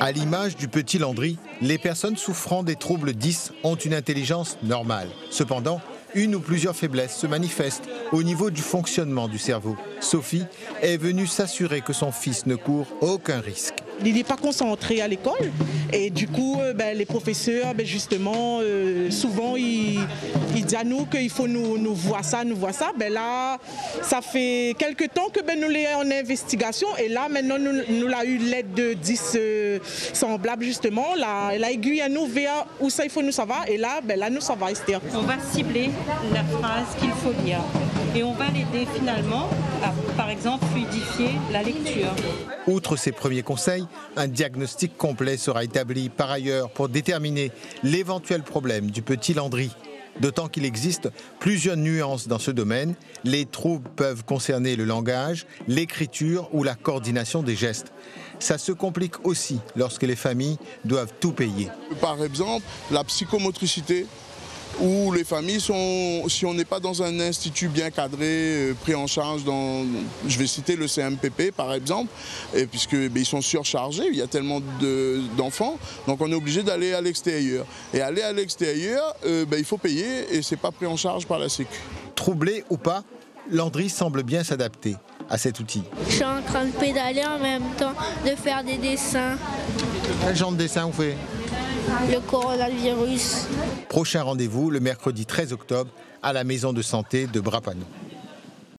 À l'image du petit Landry, les personnes souffrant des troubles 10 ont une intelligence normale. Cependant, une ou plusieurs faiblesses se manifestent au niveau du fonctionnement du cerveau. Sophie est venue s'assurer que son fils ne court aucun risque. Il n'est pas concentré à l'école et du coup, les professeurs, justement, souvent, ils disent à nous qu'il faut nous voir ça, nous voir ça. Là, ça fait quelques temps que nous l'avons en investigation et là, maintenant, nous avons eu l'aide de 10 semblables, justement. Elle a aiguillé à nous vers où ça, il faut nous savoir et là, nous, ça va rester. On va cibler la phrase qu'il faut lire et on va l'aider finalement à, par exemple, fluidifier la lecture. Outre ces premiers conseils, un diagnostic complet sera établi par ailleurs pour déterminer l'éventuel problème du petit Landry. D'autant qu'il existe plusieurs nuances dans ce domaine. Les troubles peuvent concerner le langage, l'écriture ou la coordination des gestes. Ça se complique aussi lorsque les familles doivent tout payer. Par exemple, la psychomotricité, où les familles sont, si on n'est pas dans un institut bien cadré, pris en charge dans, je vais citer le CMPP par exemple, et puisque ils sont surchargés, il y a tellement d'enfants, donc on est obligé d'aller à l'extérieur. Et aller à l'extérieur, il faut payer et c'est pas pris en charge par la Sécu. Troublé ou pas, Landry semble bien s'adapter à cet outil. Je suis en train de pédaler en même temps, de faire des dessins. Quel genre de dessin vous faites ? Le coronavirus. Prochain rendez-vous le mercredi 13 octobre à la maison de santé de Brapano.